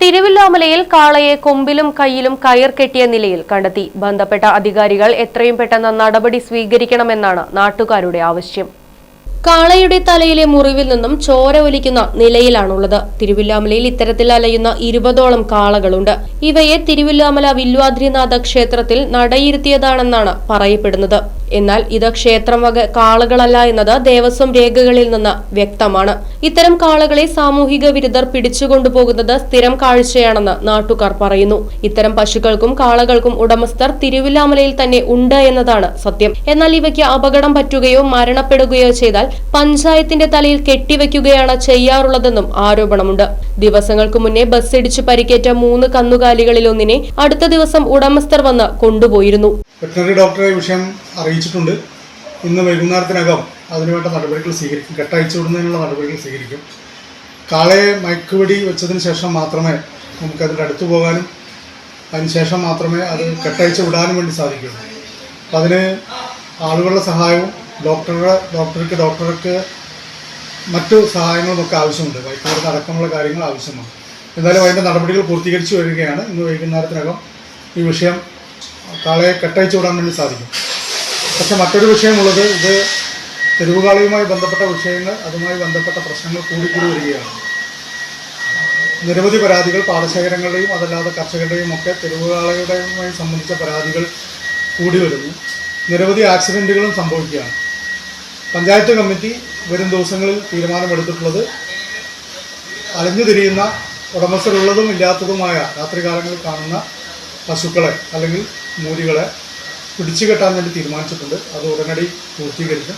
തിരുവില്ലാമലയിൽ കാളയെ കൊമ്പിലും കൈയിലും കയർ കെട്ടിയ നിലയിൽ കണ്ടെത്തി. ബന്ധപ്പെട്ട അധികാരികൾ എത്രയും പെട്ടെന്ന് നടപടി സ്വീകരിക്കണമെന്നാണ് നാട്ടുകാരുടെ ആവശ്യം. കാളയുടെ തലയിലെ മുറിവിൽ നിന്നും ചോര ഒലിക്കുന്ന നിലയിലാണുള്ളത്. തിരുവില്ലാമലയിൽ ഇത്തരത്തിൽ അലയുന്ന 20ഓളം കാളകളുണ്ട്. ഇവയെ തിരുവില്ലാമല വില്വാദ്രിനാഥ ക്ഷേത്രത്തിൽ നടയിരുത്തിയതാണെന്നാണ് പറയപ്പെടുന്നത്. എന്നാൽ ഇത് ക്ഷേത്രം വക കാളകളല്ല എന്നത് ദേവസ്വം രേഖകളിൽ നിന്ന് വ്യക്തമാണ്. ഇത്തരം കാളകളെ സാമൂഹിക വിരുദ്ധർ പിടിച്ചുകൊണ്ടുപോകുന്നത് സ്ഥിരം കാഴ്ചയാണെന്ന് നാട്ടുകാർ പറയുന്നു. ഇത്തരം പശുക്കൾക്കും കാളകൾക്കും ഉടമസ്ഥർ തിരുവില്ലാമലയിൽ തന്നെ ഉണ്ട് എന്നതാണ് സത്യം. എന്നാൽ ഇവയ്ക്ക് അപകടം പറ്റുകയോ മരണപ്പെടുകയോ ചെയ്താൽ പഞ്ചായത്തിന്റെ തലയിൽ കെട്ടിവെക്കുകയാണ് ചെയ്യാറുള്ളതെന്നും ആരോപണമുണ്ട്. ദിവസങ്ങൾക്ക് മുന്നേ ബസ്സിടിച്ച് പരിക്കേറ്റ 3 കന്നുകാലികളിൽ ഒന്നിനെ അടുത്ത ദിവസം ഉടമസ്ഥർ വന്ന് കൊണ്ടുപോയിരുന്നു. വെറ്ററിനറി ഡോക്ടറെ വിഷയം അറിയിച്ചിട്ടുണ്ട്. ഇന്ന് വൈകുന്നേരത്തിനകം അതിനുവേണ്ട നടപടികൾ സ്വീകരിക്കും. കെട്ടയച്ചു വിടുന്നതിനുള്ള നടപടികൾ സ്വീകരിക്കും. കാളയെ മയക്കുവെടി വെച്ചതിന് ശേഷം മാത്രമേ നമുക്കതിൻ്റെ അടുത്ത് പോകാനും അതിനുശേഷം മാത്രമേ അത് കെട്ടയച്ചു വിടാനും വേണ്ടി സാധിക്കുകയുള്ളൂ. അപ്പം അതിന് ആളുകളുടെ സഹായവും ഡോക്ടർക്ക് മറ്റു സഹായങ്ങളുമൊക്കെ ആവശ്യമുണ്ട്. മയക്കുമരുന്ന് അടക്കമുള്ള കാര്യങ്ങൾ ആവശ്യമാണ്. എന്തായാലും അതിൻ്റെ നടപടികൾ പൂർത്തീകരിച്ചു വരികയാണ്. ഇന്ന് വൈകുന്നേരത്തിനകം ഈ വിഷയം കാളയെ കെട്ടയച്ചു വിടാൻ വേണ്ടി സാധിക്കും. പക്ഷെ മറ്റൊരു വിഷയമുള്ളത്, ഇത് തെരുവുകാളിയുമായി ബന്ധപ്പെട്ട വിഷയങ്ങൾ, അതുമായി ബന്ധപ്പെട്ട പ്രശ്നങ്ങൾ കൂടിക്കൂടി വരികയാണ്. നിരവധി പരാതികൾ പാടശേഖരങ്ങളുടെയും അതല്ലാതെ കർഷകരുടെയും ഒക്കെ തെരുവുകാളിയുടെയുമായി സംബന്ധിച്ച പരാതികൾ കൂടി വരുന്നു. നിരവധി ആക്സിഡൻറ്റുകളും സംഭവിക്കുകയാണ്. പഞ്ചായത്ത് കമ്മിറ്റി വരും ദിവസങ്ങളിൽ തീരുമാനമെടുത്തിട്ടുള്ളത് അലഞ്ഞു തിരിയുന്ന ഉടമസ്ഥരുള്ളതും ഇല്ലാത്തതുമായ രാത്രികാലങ്ങളിൽ കാണുന്ന പശുക്കളെ അല്ലെങ്കിൽ മൂരികളെ പിടിച്ചു കെട്ടാൻ വേണ്ടി തീരുമാനിച്ചിട്ടുണ്ട്. അത് ഉടനടി പൂർത്തീകരിക്കും.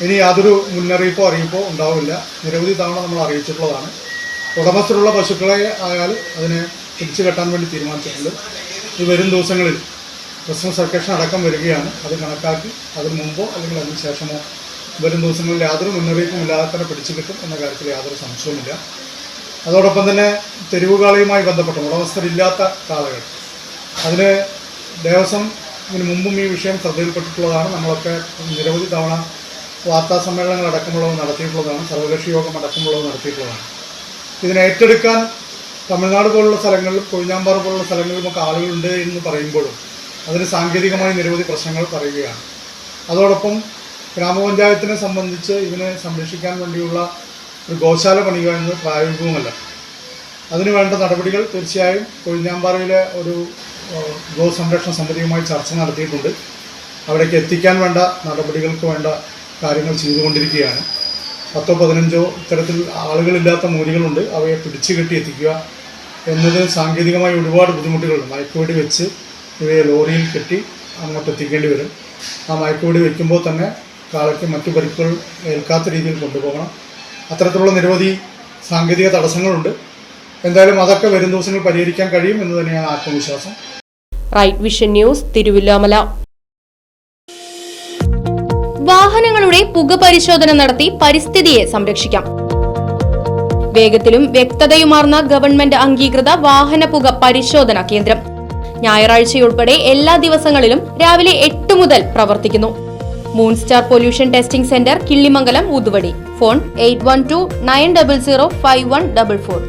ഇനി യാതൊരു മുന്നറിയിപ്പോ അറിയിപ്പോ ഉണ്ടാവില്ല. നിരവധി തവണ നമ്മൾ അറിയിച്ചിട്ടുള്ളതാണ്. ഉടമസ്ഥരുള്ള പശുക്കളെ ആയാൽ അതിനെ പിടിച്ചു കെട്ടാൻ വേണ്ടി തീരുമാനിച്ചിട്ടുണ്ട്. ഇത് വരും ദിവസങ്ങളിൽ ക്രിസ്മസ് വെക്കേഷൻ അടക്കം വരികയാണ്. അത് കണക്കാക്കി അതിന് മുമ്പോ അല്ലെങ്കിൽ അതിന് ശേഷമോ വരും ദിവസങ്ങളിൽ യാതൊരു മുന്നറിയിപ്പും ഇല്ലാതെ തന്നെ പിടിച്ചു കിട്ടും എന്ന കാര്യത്തിൽ യാതൊരു സംശയവുമില്ല. അതോടൊപ്പം തന്നെ തെരുവുകാളിയുമായി ബന്ധപ്പെട്ട ഉടമസ്ഥരില്ലാത്ത കാളകൾ, അതിന് ദേവസ്വം ഇതിന് മുമ്പും ഈ വിഷയം ശ്രദ്ധയിൽപ്പെട്ടിട്ടുള്ളതാണ്. നമ്മളൊക്കെ നിരവധി തവണ വാർത്താ സമ്മേളനങ്ങൾ അടക്കമുള്ളവ നടത്തിയിട്ടുള്ളതാണ്. സർവകക്ഷി യോഗം അടക്കമുള്ളവ നടത്തിയിട്ടുള്ളതാണ്. ഇതിനെ ഏറ്റെടുക്കാൻ തമിഴ്നാട് പോലുള്ള സ്ഥലങ്ങളിലും കൊഴിഞ്ഞാമ്പാറ പോലുള്ള സ്ഥലങ്ങളിലുമൊക്കെ ആളുകളുണ്ട് എന്ന് പറയുമ്പോഴും അതിന് സാങ്കേതികമായി നിരവധി പ്രശ്നങ്ങൾ പറയുകയാണ്. അതോടൊപ്പം ഗ്രാമപഞ്ചായത്തിനെ സംബന്ധിച്ച് ഇതിനെ സംരക്ഷിക്കാൻ വേണ്ടിയുള്ള ഒരു ഗോശാല പണിയുക എന്നത് പ്രായോഗികവുമല്ല. അതിനു വേണ്ട നടപടികൾ തീർച്ചയായും കൊഴിഞ്ഞാമ്പാറയിലെ ഒരു ഗോ സംരക്ഷണ സമിതിയുമായി ചർച്ച നടത്തിയിട്ടുണ്ട്. അവിടേക്ക് എത്തിക്കാൻ വേണ്ട നടപടികൾക്ക് വേണ്ട കാര്യങ്ങൾ ചെയ്തുകൊണ്ടിരിക്കുകയാണ്. 10-15 ഇത്തരത്തിൽ ആളുകളില്ലാത്ത മൂരികളുണ്ട്. അവയെ പിടിച്ചു കെട്ടി എത്തിക്കുക എന്നത് സാങ്കേതികമായി ഒരുപാട് ബുദ്ധിമുട്ടുകളുണ്ട്. മയക്കുവെടി വെച്ച് ഇവയെ ലോറിയിൽ കെട്ടി അങ്ങോട്ട് എത്തിക്കേണ്ടി വരും. ആ മയക്കുവെടി വയ്ക്കുമ്പോൾ തന്നെ കാളയ്ക്ക് മറ്റു പരിക്കുകൾ ഏൽക്കാത്ത രീതിയിൽ കൊണ്ടുപോകണം. അത്തരത്തിലുള്ള നിരവധി സാങ്കേതിക തടസ്സങ്ങളുണ്ട്. എന്തായാലും അതൊക്കെ വരും ദിവസങ്ങളിൽ പരിഹരിക്കാൻ കഴിയും എന്ന് തന്നെയാണ് ആത്മവിശ്വാസം. Right vision news, Thiruvilwamala. വാഹനങ്ങളുടെ പുക പരിശോധന നടത്തി പരിസ്ഥിതിയെ സംരക്ഷിക്കാം. വേഗത്തിലും വ്യക്തതയുമാർന്ന ഗവൺമെന്റ് അംഗീകൃത വാഹന പുക പരിശോധന കേന്ദ്രം ഞായറാഴ്ചയുൾപ്പെടെ എല്ലാ ദിവസങ്ങളിലും രാവിലെ 8 മുതൽ പ്രവർത്തിക്കുന്നു. Moon star pollution testing centre, Killimangalam, Uthuvadi. Phone 8129005144.